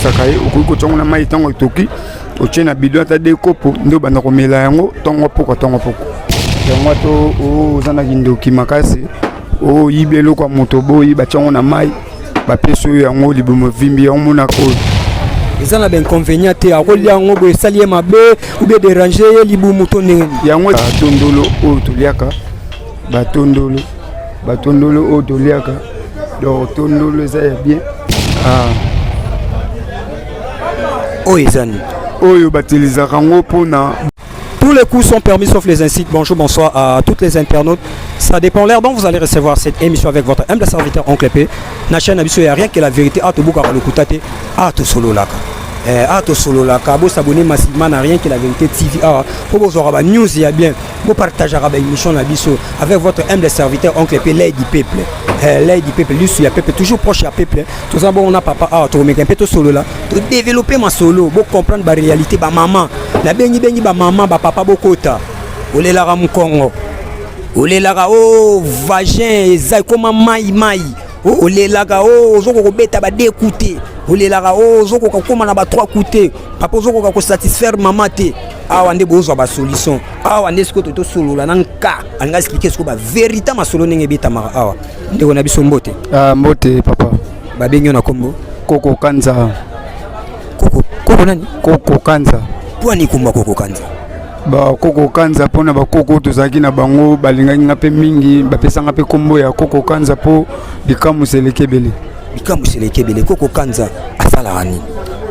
Sakai okuko tonga mai tango toki ochena bidon ta de kopo ndo bana komela yango tongo poko yango to o zana kindoki makasi o yibelo kwa motobo yiba tongo na mai ba peso yango libomo vimbi yango mona ko ezana ben inconvénient te akoli yango bo salie mabe ou bien déranger libomo to ndenge yango tondolo o toliaka batondolo o toliaka do tondolo za bien Tous les coups sont permis sauf les incites. Bonjour, bonsoir à toutes les internautes. Ça dépend l'air dont vous allez recevoir cette émission avec votre humble serviteur Oncle P. Na chaîne Abisso, il n'y a rien que la vérité. Ah, tout le kutate. Ah, tout solo là. Ah, tout solo là. Vous s'abonner massivement à rien que la vérité TV. Ah, pour vous aurez news, il y a bien. Vous partagez la émission Abisso avec votre humble serviteur Oncle P, l'aide du peuple. L'aide du peuple, lui, il y a peuple toujours proche à peuple. Tout ça, bon, on a papa. Ah, tu remets un peu tout solo là. Tu développer ma solo. Pour comprendre la réalité, ma maman. La bengi ba maman, ba papa bokota. Ole la ra mukongo. Ole la ra oh vagin ezai comme mai. Ole la ra oh zoko ko beta ba d'écouter. Ole la ra oh zoko ko koma na ba trois côtés. Papa zoko ko satisfaire maman te. Awa nde bozo ba solution. Awa nde sko to solo la nanka. Anga expliquer ce ko ba vérité ma solo nenge beta mara awa. Nde ko na biso mbote. Ah mbote papa. Ba bengi na kombo. Koko Kanza. Koko nani? Koko Kanza. Ni kumba Koko Kanza ba Koko Kanza pona ba koko tozaki na bango balinga ngape mingi bapesa ngape kombo ya Koko Kanza po bikamu selekebele Koko Kanza asala ani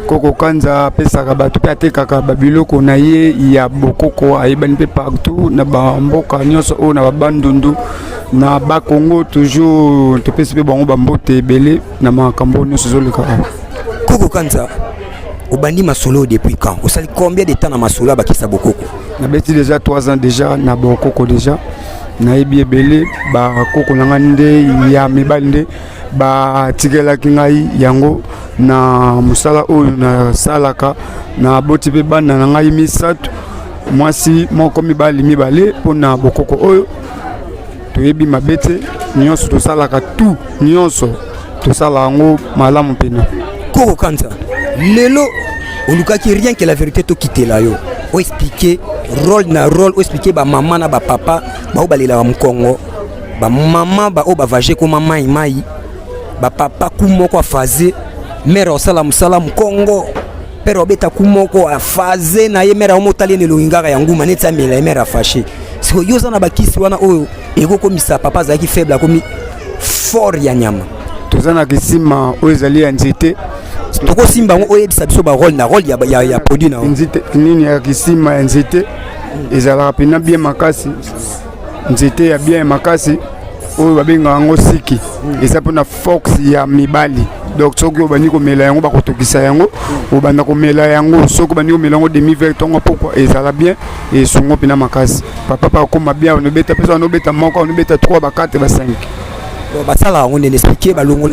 Koko Kanza pesa ka bato pe atekaka babiloko na ye ya bokoko ayebani pe partout na ba mboka nyonso o na bandundu na ba Congo toujours to pesa pe bango bambote ebele na makambo nyonso zoleka Koko Kanza. Au bandi masolo depuis quand? Vous savez combien de temps na masolo ba kisa bokoko? Na beti déjà 3 ans déjà na bokoko déjà. Na ebi ebele ba koko na ngande ya mibande ba tigela kingai yango na musala oyo na salaka na boti pe bana na ngai misatu mwasi moko mibale pona bokoko oyo to ebi mabete nyonso to salaka tout nyonso to sala ngo malamu pena. Koko Kanza lelo olukaki rien que la vérité to quitter là yo o expliquer rôle o expliquer ba maman na ba papa ba obalela wa mkongo ba maman ba o ba vager ko mai ba papa kumoko afaze mère osala musala mkongo père obeta kumoko afaze na ye mère omotali ne longingaka ya nguma netsa mela mère afashe siko yo zana bakisi wana oyo eko komisa papa zaki faible komi fort ya nyama tozana kisima oyo ezali ya nzete toko simba ngo oyebisa biso ba rôle ya produit na nzete nini ya kisima ya nzete ezala pena bien makasi nzete ya bien makasi oyo babenga ngo siki eza pona fox ya mibali donc soki obandi komela yango bakotokisa yango obanda komela yango soki obandi komela yango demi vert tongo pourquoi ezala bien esungo pena makasi papa akoma bien onobeta pesa onobeta moko onobeta 3 ba 4 ba 5 basala on expliquer balongo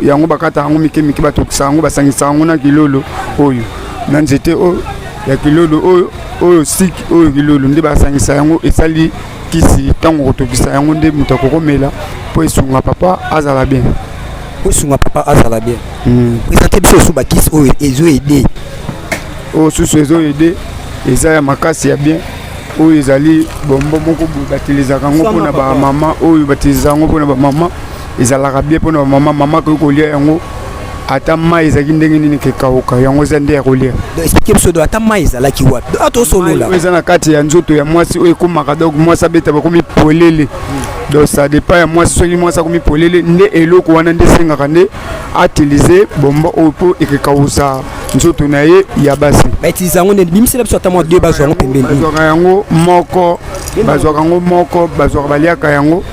yango bakata yango mike batokisa yango basangisa yango na kilolo oyo na nzete oyo ya kilolo oyo siki oyo kilolo nde basangisa yango esali kisi tango kotokisa yango nde muta kokomela po esunga papa azala bien présenter biso suba kisi oyo ezo aider o susu ezo aider eza ya makasi ya bien oyo ezali bombo moko batelizaka yango mpona bamama oyo batelizaka yango mpona bamama ezalaka bien mpona bamama mama koki kolia yango ata mai ezalaki ndenge nini kekauka yango eza nde ya kolia explique biso do ata mai ezalaki wapi atosolola eza na kati ya nzoto ya mwasi oyo ekomaka donc mwasi abeta bakomi polele donc ça dépend ya moi soki moi ça komi polele nde eloko wana nde sengaka nde utiliser bombo opo ekekausa nzoto na ye ya basi bautilize yango nde bimisela biso ata mwa 2 bazwa yango pembeni bazwaka yango moko bazwaka baliaka yango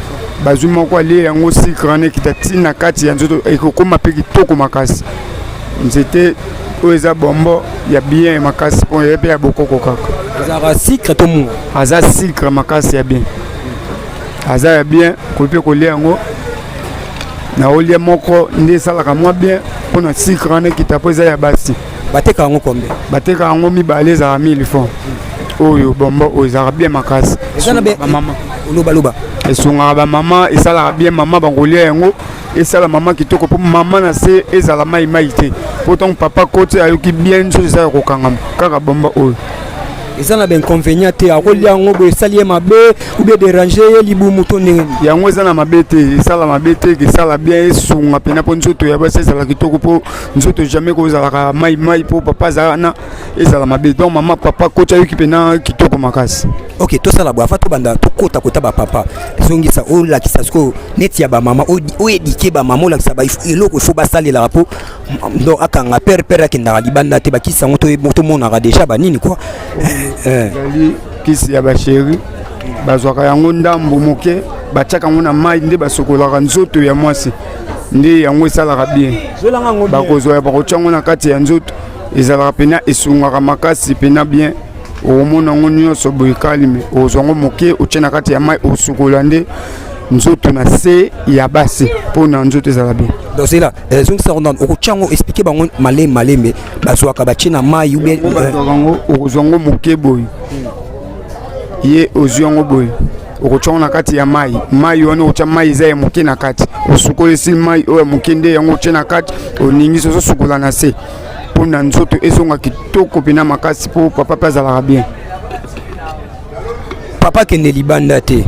bazwi moko alie yango sikre wana ekita ntina kati ya nzoto ekokóma mpe kitoko makasi nzete oyo eza bombo ya bien makasi mpo ye mpe ya bokoko kaka ezalaka sikre to munga aza sikre makasi ya bien aza ya bien koki mpe kolia yango na olia moko nde esalaka mwa bien mpona sikre wana ekita mpo eza ya basi bateka yango kombe bateka yango mibale ezalaka 1000 francs oyo bombo oyo ezalaka bien makasi bamama olobaloba esungaka bamama esalaka bien mama bangolia yango esala mama kitoko mpo mama na se ezala mai te mpo ntango papa koti ayoki bien nzoto eza ya kokangama kaka bomba oyo eza na bainconvénient te akolia yango boye esali ye mabe oubie dérange ye libumu to ndenge yango eza na mabe te esala mabe te esala bien esunga mpena mpo nzoto ya basi ezala kitoko mpo nzoto jamais kozalaka mai mpo papa azala wana ezala mabe donc mama papa koti ayoki mpena kitoko makasi ok tosala boye afa tobanda tokota bapapa ezongisa olakisa sikoyo neti ya bamama oyedike bamama olakisa eloko ifo basalelaka mpo donc akanga pere akendaka libanda te bakisi yango tomonaka déjà banini kua ezali kisi ya basheri bazwaka yango ndambo moke batiaka yango na mai nde basokolaka nzoto ya mwasi nde yango esalaka bien bakozwa bakotia yango na kati ya nzoto ezalaka mpena esungaka makasi mpena bien okomona yango nyonso boye kalime ozwa yango moke otie na kati ya mai osokola nde nzoto na se ya basi mpona nzoto ezala bien donc c'est là zongisa ngo okotia yango expliquer bango malembe bazwaka batie na mai okozwa yango moke boye ye ozwi yango boye okotia yango na kati ya mai wana okotia mai eza ya moke na kati osukola esili mai oyo ya moke nde yango otie na kati oningisi ozosukola na se mpona nzoto ezonga kitoko mpena makasi mpo papa mpe azalaka bien papa kende libanda te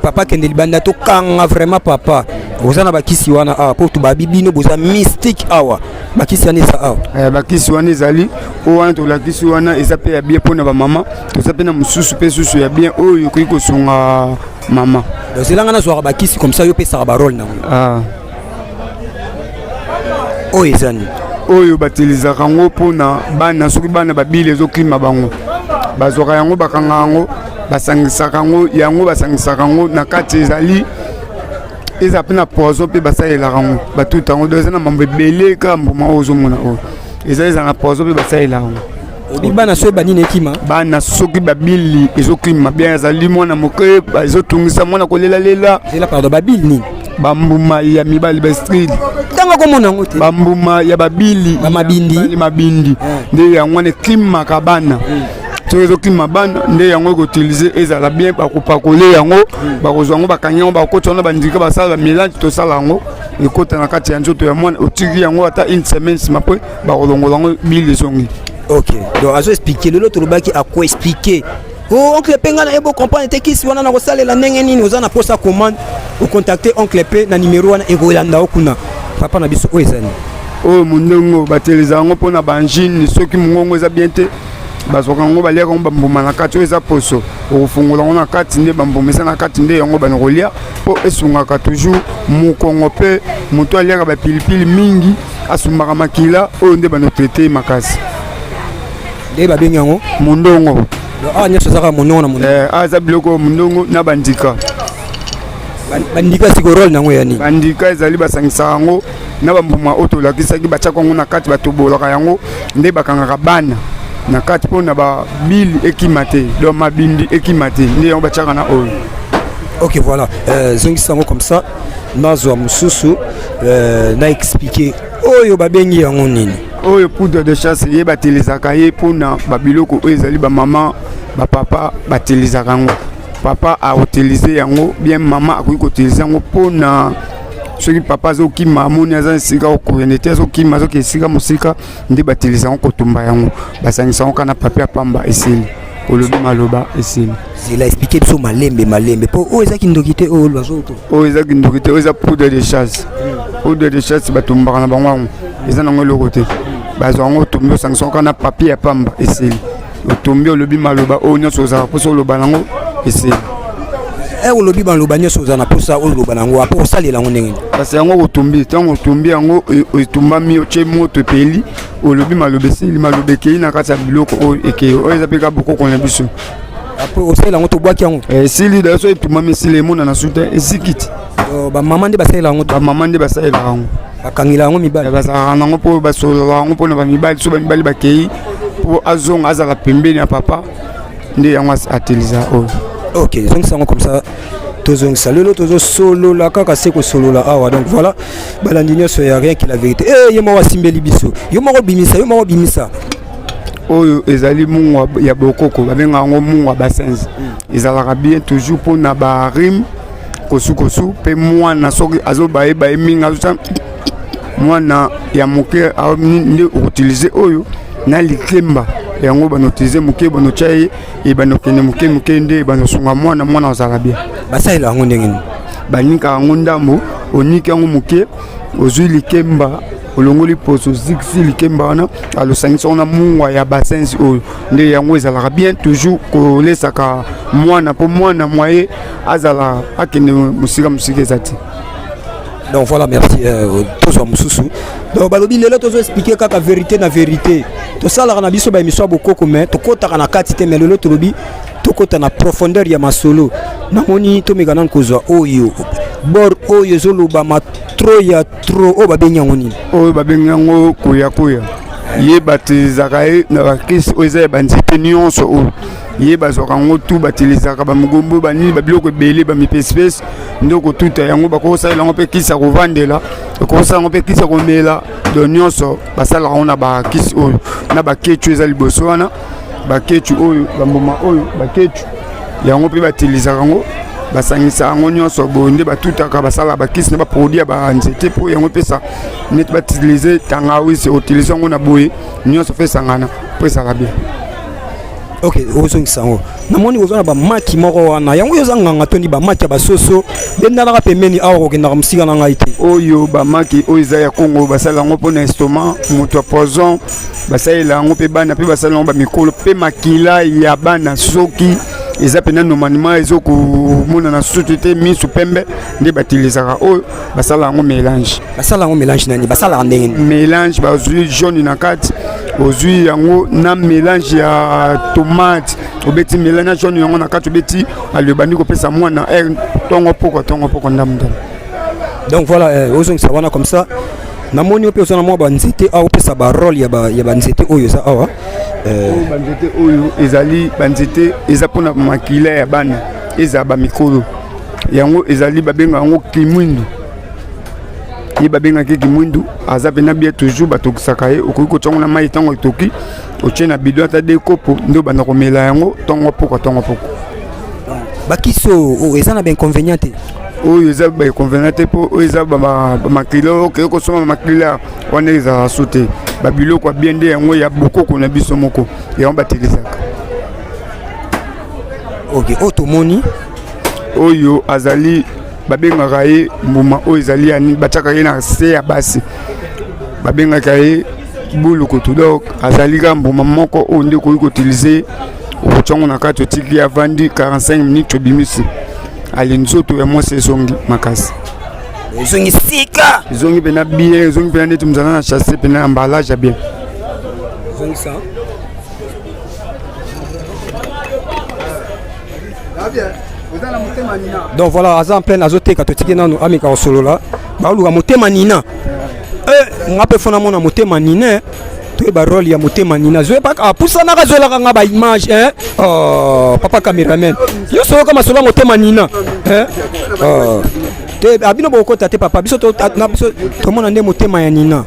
papa kende libanda tokanga vraiment papa oza na bakisi wana awa mpo tobabi bino boza mystique awa bakisi wana eza awa bakisi wana ezali oyo wana tolakisi wana eza mpe ya bien mpona bamama toza mpe na mosusu mpe susu ya bien oyo okoki kosunga mama ozelanga nazwaka bakisi comme ça yo pesaka barole nango oyo eza nini oyo batelizaka yango mpona bana soki bana babili ezoklima bango bazwaka yango bakanga yango basangisaka yango basangisaka yango na kati ezali eza mpe na poison mpe basalelaka yango batuta yango eza na mambo ebele kaka mbuma oyo ozomona oyo eza na poison mpe basalelaka yango obi bana soki banini ekima bana soki babili ezoklima bien ezali mwana moke ezotungisa mwana kolelalela ela pardon babili nini bambuma ya mibali bastril ntango komona yango te bambuma ya babili mabindi nde yango wana eklimaka bana soki ezoklima bana nde yango ekoutilize ezala bien bakopakole yango bakozwa yango bakangi yango bakoti wana bandika basala bamélange tosala yango ekota na kati ya nzoto ya mwana otiki yango ata une semaine nsima mpe bakolongola yango bili ezongi ok donc azoexplike lelo tolobaki akoexplike oncle P nga na ebo comprendre te kisi wana na kosalela ndenge nini oza na posa commande ocontacte oncle P na numéro wana ekolanda okuna papa na biso oyo ezani oyo mondongo bateleza yango mpona banjine soki mongongo eza bien te bazwaka yango baliaka yango bambuma na kati oyo eza poso okofungola yango na kati nde bambuma eza na kati nde yango bana kolia mpo esungaka toujours mokongo mpe moto aliaka bapilipili mingi asumbaka makila oyo nde banotraite makasi nde babengi yango mondongo awa nyonso ezaka mondongo na mondongo aza biloko mondongo na bandika bandika siko role nango ya nini bandika ezali basangisaka yango na bambuma oyo tolakisaki batiaka yango na kati batobolaka yango nde bakangaka bana na kati mpona babili ekima te donc mabindi ekima te nde yango batiaka na oyo ok voilà zongisa yango comme ça nazwa mosusu na expliqué oyo babengi yango nini oyo poudre de chasse ye batelizaka ye mpona babiloko oyo ezali bamama bapapa batelizaka yango papa autilize yango bien mama akoki koutilize yango mpona soki papa azokima amoni aza esika okokende te azokima azoki esika mosika nde batelisa yango kotumba yango basangisa yango kana papier pamba esili olobi maloba esili zela expliqué biso malembe mpo oyo ezaki ndoki te oyo bazoto oyo ezaki ndoki te oyo eza poudre de chasse poudre de chasse batumbaka na bango yango eza nango eloko te bazwa yango otumbi osangisa yango kana papier ya pamba esili otumbi olobi maloba oyo nyonso ozala mposo oloba nango esili au lobby ban lobanya soza na posa au lobanango après ça les lango ndenge parce que yango otombi tango otombi yango etumbami otie moto peli olobi malobesi malobeki na kati ya biloko o eke o ezapeka bokoko na biso après aussi lango to bwaki yango sili da so etumbami sili emona na suta esikiti ba maman de basala yango ba maman de basala yango bakangila yango mibali basala nango po basolo yango po na ba mibali so ba mibali bakei po azonga azala pembeni ya papa nde yango ateliza o ok donc ça comme ça tozong salelo tozo solo la kaka seko solo la awa donc voilà balandinyo so ya rien que la vérité yemo wa simbeli biso yemo ko bimisa oyo ezali mungwa ya bokoko babenga yango mungwa basenzi ezalaka bien toujours pour na ba rime kosu pe mwana soki azobayeba eminga azosa mwana ya moke nde utiliser oyo na likemba yango banotize moke banochaye e banokene moke nde banosunga mwana ozala bien basala yango ndenge banika yango ndambo oniki yango moke ozwi likemba olongoli poso ziksi likemba wana alosangisa wana mungwa ya basensi oyo nde yango ezalaka bien toujours kolesaka mwana po mwana mwaye azala akende musika ezati. Donc voilà, merci tous mususu. Donc balobi lelo tozo expliquer kaka vérité na vérité. To sala na biso ba émission bokoko mais to kota kana katite mais lelo tolobi to kota na profondeur ya masolo. Na moni to megana kozwa oyo. Bor oyo zoloba ma trop o babenya ngoni. Oyo babenya ngo kuya. Ye batizaka na bakisi oyo banzite nyonso o. Ye bazoka ngo tu batilizaka ba mugombo banini babiloko ebele ba mipespes ndoko tuta yango bakosa lango pe kisa kovandela kosa ngo pe kisa komela do nyonso basala ona ba kisi oyo na ba kechu eza liboso wana ba kechu oyo bamboma oyo ba kechu yango pe batilizaka ngo basangisa ngo nyonso bonde batutaka basala ba kisi na ba produit ba nzete po yango pesa net batiliser tangawisi utiliser ngo na boye nyonso fe sangana pesa la bien. Ok, ozongi sango. Namoni ozona ba maki moko wana. Yango yozanga ngatoni ba maki ba soso. Bendala pembeni awo ke na musika na ngaite. Oyo ba maki oyo ya Congo basala ngo pona estomac, moto poison, basala ngo pe bana pe basala ngo ba mikolo pe makila ya bana soki. Eza pena normalement ezoko mona na société misu pembe nde batilizaka oyo basala ngo mélange. Basala ngo mélange nani? Basala ndenge. Mélange bazui jaune na kati. Ozui yango na mélange ya tomate obeti mélange jaune yango na kati obeti alobandi ko pesa mwana tongo poko ndamda. Donc voilà ozongi sawana comme ça namoni ope ozana mwa banzete a opesa ba rôle ya banzete oyo za awa banzete oyo ezali banzete eza pona makila ya bana eza ba mikolo yango ezali babenga yango kimwindu. Ye babenga ke kimwindu aza pena bien toujours batokisaka ye okoki kotongo na mai tango etoki otie na bidon ata de kopo ndo banda komela yango tongo poko bakiso eza na inconvénient te oyo eza ba inconvénient te po oyo eza ba makilo ke ko soma makila wana eza sote ba biloko bien nde yango ya bokoko na biso moko yango batelisaka. Ok otomoni oyo azali babengaka ye mbuma oyo ezali yani batiaka ye na se ya basi babengaka ye bulukutu donc azali ka mbuma moko oyo nde okoki koutilize okotiango na kati otiki avandi 45 minutes obimisi ali nzoto ya mwasi ezongi makasi ezongi sika ezongi pena bien ezongi pena neti mzala na chasse pena emballage ya bien ezongi ça donc voilà aza en plein azoteka totiki nanu amika osolola baoluka motema nina nga mpe fona mona motema nina toyeba role ya motema nina zoyebaka apusanaka zoelaka nga baimage papa cameraman yo soyoka masolo ya motema nina abino bokota te papa biso tomona nde motema ya nina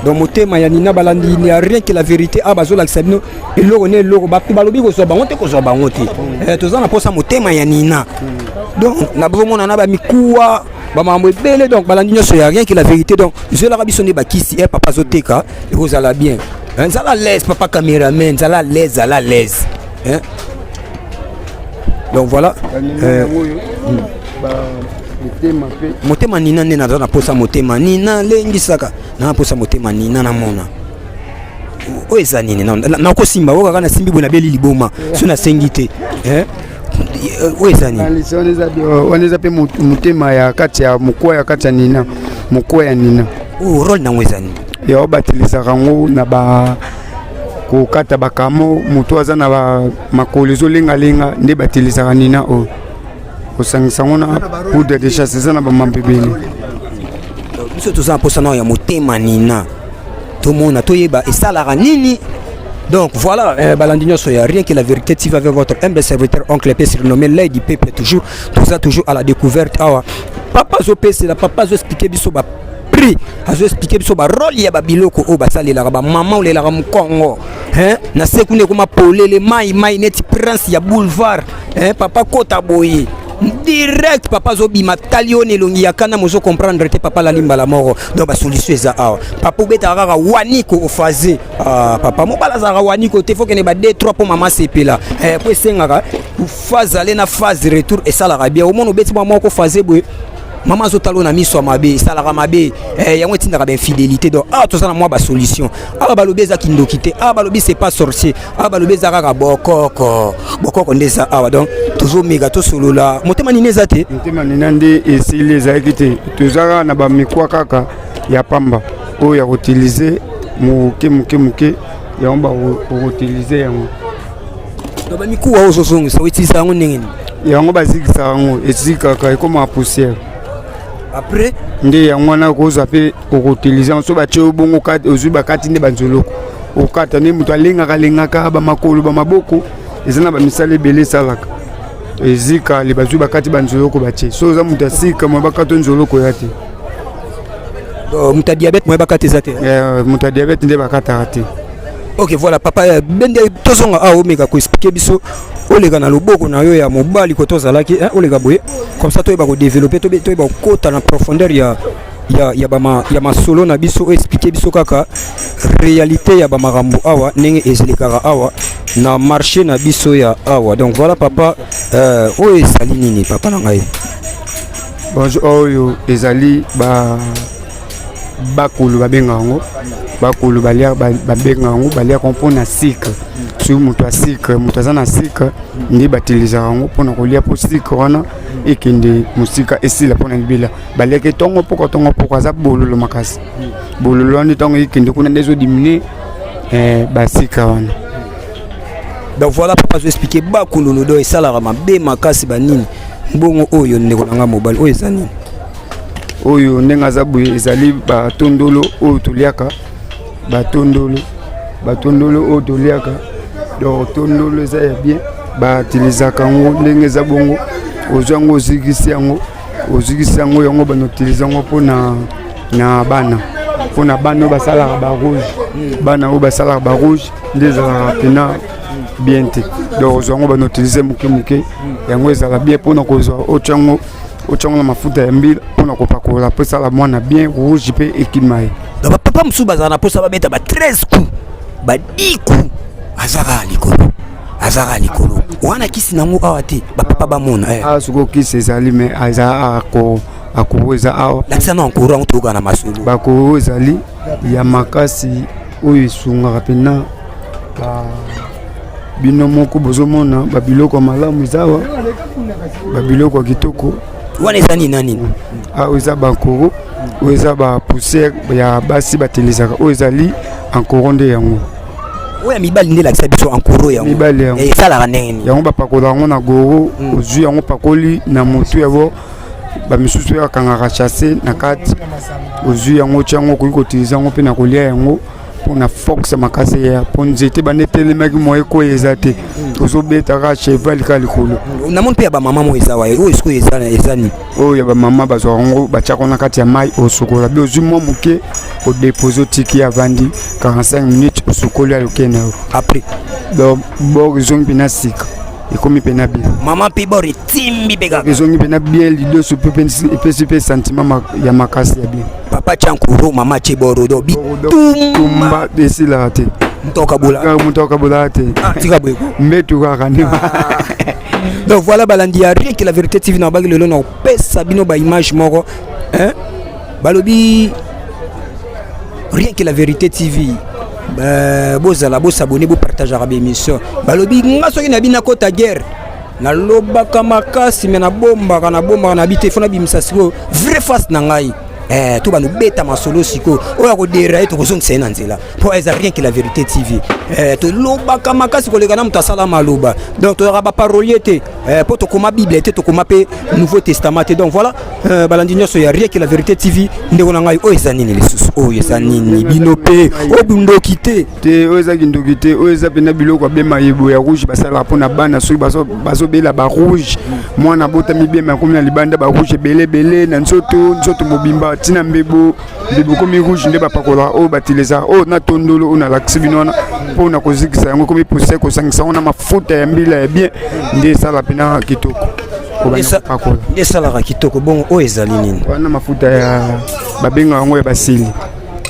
donc motema ya nina balandi ya rien que la vérité bazolakisa bino eloko ne eloko balobi kozwa bango te toza na posa motema ya nina donc na bomona na bamikuwa bamambo ebele donc balandi nyonso ya rien que la vérité donc zoelaka biso nde bakisi papa azoteka ekozala bien nzala l'aise papa cameraman nzala l'aise donc voilà motema nina nde naza na posa motema nina lengisaka na posa motema nina namona oyo eza nini nakosimba oyo kaka nasimbi boye nabeli liboma so nasengi te oyo ezani wana eza mpe motema ya kati ya mokwa ya kati ya nina mokwa ya nina role nango ezani ya batilisaka yango na kokata bakamo moto aza na makolo ezolengalenga nde batilisaka nina oyo kosangisa yango na poudre de chasse eza na bamambebele biso toza mposa nao ya motema nina tomona toyeba esalaka nini. Donc voilà, Balandinho Soya, rien que la vérité TV avec votre humble serviteur oncle P surnommé l'œil du peuple, toujours à la découverte. Ah, papa zo c'est la papa zo expliquer biso ba prix, zo expliquer biso ba rôle ya ba biloko o ba sali la ba maman ou le la Congo. Hein? Na sekune kuma polele mai neti prince ya boulevard. Hein? Papa Kota Boye. Direct papa zobima talione longi yakana mozo comprendre te papa la limba la mort donc ba solution eza awa papa beta kaka waniko ofaze papa mobala za waniko te faut que ne ba 2-3 pour maman sepela po sengaka phase aller na phase retour et ça la bien au monde beti maman ko faze boye maman zotalo na miso mabe ça la mabe yango tinda ka ben fidélité donc to ça na moi ba solution ba lobeza kindokité ba lobi c'est pas sorcier ba lobeza kaka bokoko ndeza awa donc toujours méga to solo la motema nini ezate motema nina nde esili ezalaki te tozaka na bamikwa kaka ya pamba oyo ya koutilize moke yango bakoutilize yango na bamikuwa oyo ozozongisa oitilisa yango ndenge nini yango bazikisa yango etikaka ekoma poussière après nde yango wana kozwa mpe kokoutilize yango so batie obongo ozwi bakati nde banzoloko okata nde moto alengaka bamakolo bamaboko eza na bamisala ebele esalaka ezika le bazwi bakati banzoloko batie so oza moto asika mwa bakati nzoloko ya te moto ya diabete mwa bakati eza te moto ya diabete nde bakataka te. Ok voilà papa bende tozonga omega ko expliquer biso olega na loboko na yo ya mobali ko tozalaki olega boye comme ça toyeba ko développer toyeba ko kota na profondeur ya masolo na biso expliquer biso kaka réalité ya bamarambo awa ndenge ezelikaka awa na marché na biso ya awa donc voilà papa oyo ezali nini papa na ngai bonjour oyo ezali bakulu babenga yango bakulu balia babenga yango balia kompona sucre sur moto ya sucre moto aza na sucre nde batilisaka yango mpona kolia po sucre wana ekende mosika esila mpona libela baliaki ntongo poko aza bololo makasi bololo wana ntongo ekende kuna nde ezodimine basucre wana. Donc voilà papa zo expliquer bakulu lodo esalaka mabe makasi banini mbongo oyo ndeko nanga mobile oyo eza nini oyo ndenge aza boye ezali batondolo oyo toliaka batondolo oyo toliaka donc tondolo eza ya bien batilisaka yango ndenge eza bongo ozwa yango ozikisi yango yango banautilize yango mpona bana oyo basalaka barouge bana oyo basalaka barouge nde ezalaka pena bien te donc ozwa yango banautilize moke yango ezala bien mpona kozwa otyango na mafuta ya mbila mpona kopakola mpo esala mwana bien rouge mpe ekima ye. Donc papa mosusu bazala na mposa babeta ba 13 coups ba 10 coups azaka likolo wana kisi nango awa te bapapa bamona soko kisi ezali me aza akoro eza awa lakisa na ankoro yango toyoka na masolo bakoro ezali ya makasi oyo esungaka mpena bino moko bozomona babiloko ya malamu eza awa babiloko ya kitoko wana eza nini na nini oyo eza bankoro oyo eza bapoussière ya basi batelisaka oyo ezali ankoro nde yango oyo mibali nde lakisa biso ankoro yango mibali yango esalaka ndenge nini yango bapakola yango na goro ozwi yango pakoli na motu yabo bamisusu oyo akangaka chasse na kati ozwi yango otya yango okoki kotilize yango mpe na kolia yango mpona force makasi ya mpo nzete banetelemaki moye koyo eza te ozobetaka cheval ka likolo namoni mpe ya bamama mo eza waye oyo sikoyo eza nini oyo ya bamama bazwaka yango batiaka na kati ya mai osokola mpe ozwi mwa moke odepose otiki avandi 45 minutes osokoli alokene yango après donc bor ezongi mpena sika ekomi mpena bien mama mpe bor etimbi mpe kaka ezongi mpena bien lidoso epesi mpe sentiment ya makasi ya bien papa tyankuro mama tye borodo bitumba esilaka te moto akabolaka te tika boyeko mbetu kaka nde donc voilà balandi ya rien que la vérité tv na baki lelo na kopesa bino baimage moko balobi rien que la vérité tv bozala bosabone bopartageaka baémission balobi nga soki na bino akota guerre na lobaka makasi me na bomba na bite fona bimisa siko vrai face na ngai tout va nous bêta masolo siko oya ko derailler to kozong sena nzela pour eza rien que la vérité TV to lobaka makasi ko lekana mutasala maloba donc to raba parolier te pour to koma bible te to koma pe nouveau testament te donc voilà balandinyo so ya rien que la vérité TV ndeko na ngai o eza nini lisusu o eza nini binope o bundoki te o eza kindoki te o eza pena biloko bema yebo ya rouge basala pona bana so baso bela ba rouge mwana bota mibema komina libanda ba rouge belé na nzoto mobimba tina mbebo komi rouge nde bapakola o batileza o na tondolo o na laxibinona po na kozikisa yango komi pousse ko sangisa ona mafuta ya mbila ya bien nde sala pena kitoko nde sala kitoko bon o ezali nini wana mafuta ya babenga yango ya basili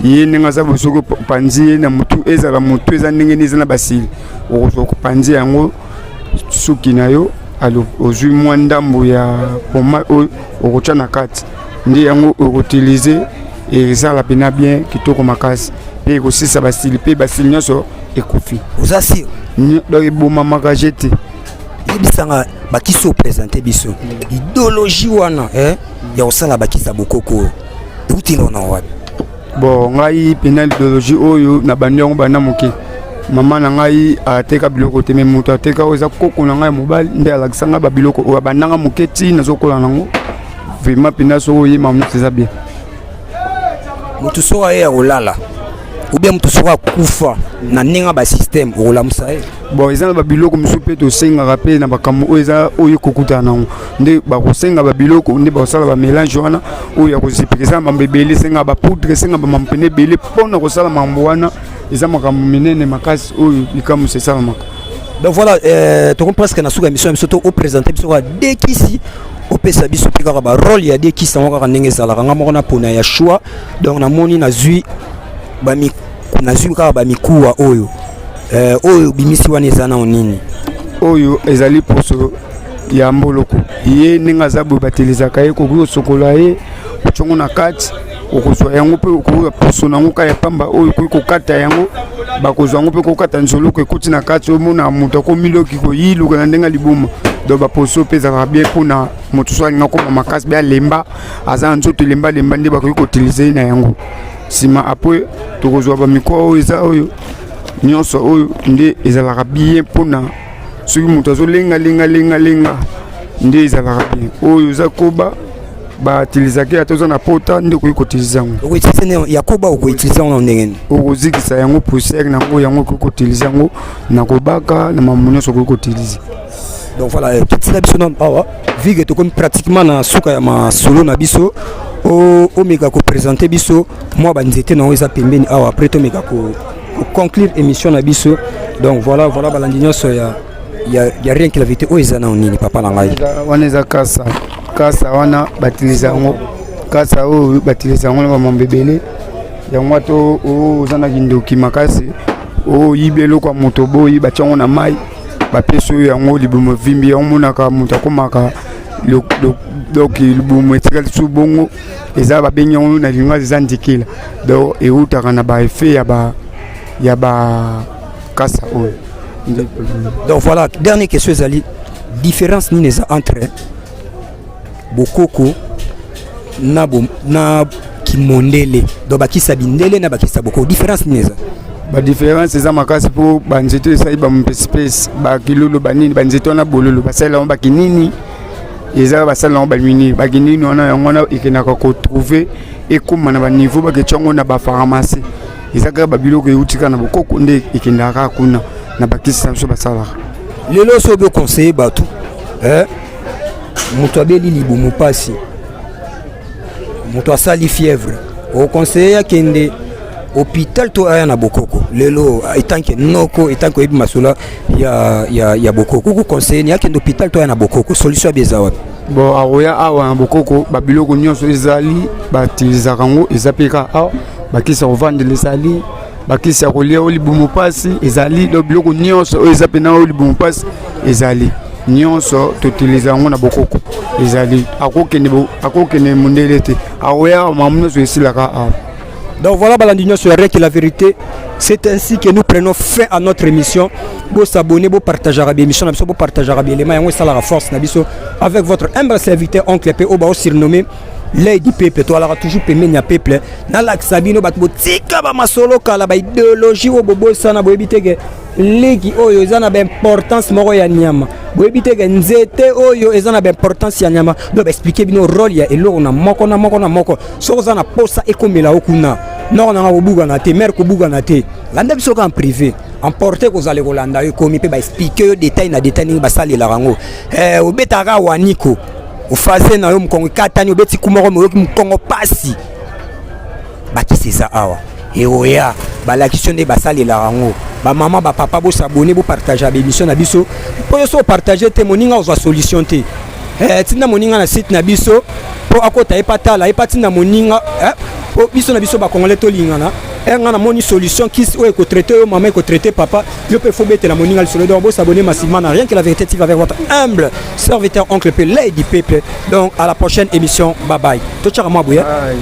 ye ndenge aza bosoko panzi na mutu ezala mutu eza ndenge eza na basili okozwa kopanzi yango suki na yo ozwi mwa ndambo ya poma okotya na kati ndi yango okotilize ezala pena bien kitoko makasi mpe ekosisa basili mpe basili nyonso ekufi oza sir donc ebomamaka jete yebisanga bakisi opresente biso idéologie wana ya kosala bakisa bokoko eutila wana wapi bon ngai pena idéologie oyo na bandi yango bana moke mama na ngai ateka biloko te me moto ateka oyo eza koko na ngai mobali nde alakisa ngai babiloko oyo abandanga moke ti nazokola nango vraiment pena so oyo yema moto eza bien moto so aye ya kolala ou bien moto so akufa na ndenge basystème okolamusa ye bon eza na babiloko mosusu mpe tosengaka mpe na makambo oyo eza oyo kokutana nango nde bakosenga babiloko nde bakosala bamélange wana oyo ya kozipika eza na mambo ebele esenga bapoudre esenga bamambo pene ebele mpona kosala mambo wana eza makambo minene makasi oyo likamuso esalamaka donc voilà tokon presque na suka émission biso to oprésente biso ka dekisi opesa biso mpe kaka barole ya dekisi yango kaka ndenge ezalaka nga moko na mpona ya choix donc namoni nazwi kaka bamikuwa oyo oyo bimisi wana eza nao nini oyo ezali poso ya mboloko ye ndenge aza boye batelizaka ye kokoki kosokola ye otyongo na kati okozwa yango mpe okokoka poso nango ka ya pamba oyo okoki kokata yango bakozwa yango mpe kokata nzoloko ekoti na kati omona moto akomiloki koyiluka na ndenge liboma donc baposo mpe ezalaka bien mpona moto so alinga koma makasi mpe alemba aza na nzoto lemba nde bakoki kotilize na yango nsima apres tokozwa bamikwa oyo eza oyo nyonso oyo nde ezalaka bien mpona soki moto azolenga nde ezalaka bien oyo eza koba batilizaki ata oza na pota nde okoki kotiliza yango okoutilize ya koba okoutilize yango na ndenge nini okozikisa yango poussière nango yango okoki kotilize yango na kobaka na mambo nyonso okoki kotilize donc voilà totila biso na awa vige tokomi pratiquement na suka ya masolo na biso omeka kopresente biso mwa banzete nango eza pembeni awa après tomeka conclure émission na biso donc voilà balandi nyonso ya rien que la vérité oyo eza nao nini papa na ngai wana eza kasa wana batiliza yango kasa oyo batiliza yango na bamambo ebele yango ato oza na kindoki makasi oyibi eloko ya moto boyi batya yango na mai bapesi oyo yango libumu evimbi yango monaka moto akomaka donc libumu etikali su bongo eza babengi yango na lingala eza ndikila donc eutaka na baeffet ya bakasa oyo donc voilà dernière question ezali différence nini eza entre bokoko na kimondele donc bakisa bindele na bakisa bokoko différence nini eza badiférence eza makasi mpo banzete esali bamopesipesi bakilolo banini banzete wana bololo basalela yango bakinini eza basala yango baminini bakinini wana yango wana ekendaka kotrouve ekóma na baniveau baketya yango na bapharmacie eza kaka babiloko eutika na bokoko nde ekendaka kaka kuna na bakisi na biso basalaka lelo so obeconseille bato moto abeli libumu pasi moto asali fièvre oconseille akende hôpital to aya na bokoko lelo etanke noko etanke oyebi masolo ya bokoko oku conseille ni akende hôpital to aya na bokoko solution abeza wapi bon aroya awa na bokoko babiloko nyonso ezali batilizaka yango eza mpe ka awa bakisa kovandela ezali bakisa kolia oyo libumu pasi ezali biloko nyonso oyo eza pena oyo libumu pasi ezali nyonso totiliza yango na bokoko ezali akokende mondele te aroya mamu nyonso esilaka awa Donc voilà, Balandignon sur rien que la vérité. C'est ainsi que nous prenons fin à notre émission. Vous s'abonnez, vous partagez l'émission, vous partagez l'élément, vous la force avec votre humble serviteur Oncle P. Au surnommé Lady Peuple. Toi, alors toujours payé nya peuple. Dans la Sabino, tika ba masolo kala ba idéologie au bobo sana boebite que legi oyo ezana ba importance moko ya nyama. Boebite que nzete oyo ezana ba importance ya nyama. Donc expliquer bino rôle ya elo na moko na moko na moko. So zana posa ekomela okuna. Non na bobuga na te, mère ko buga na te. Landa biso en privé. Emporter ko zale kolanda yo komi pe ba expliquer détail na détail ni ba sali la rango. Obetaka waniko. Ufase na yo mkongo katani obeti kumoko moyoki mkongo pasi baki seza awa eoya balakisio nde basalela rango ba maman ba papa bo s'abonner bo partager l'émission na biso po yo so partager te moninga ozwa solution te tinda moninga na site na biso po akota epatala epatinda moninga po biso na biso ba congolais to lingana nga na moni solution qui o ko traiter yo maman ko traiter papa yo peut faut mettre la moninga sur le dos bo s'abonner massivement na rien que la vérité TV avec votre humble serviteur Oncle P Lady Peuple. Donc à la prochaine émission, bye bye. To chaka mwa buya. Bye.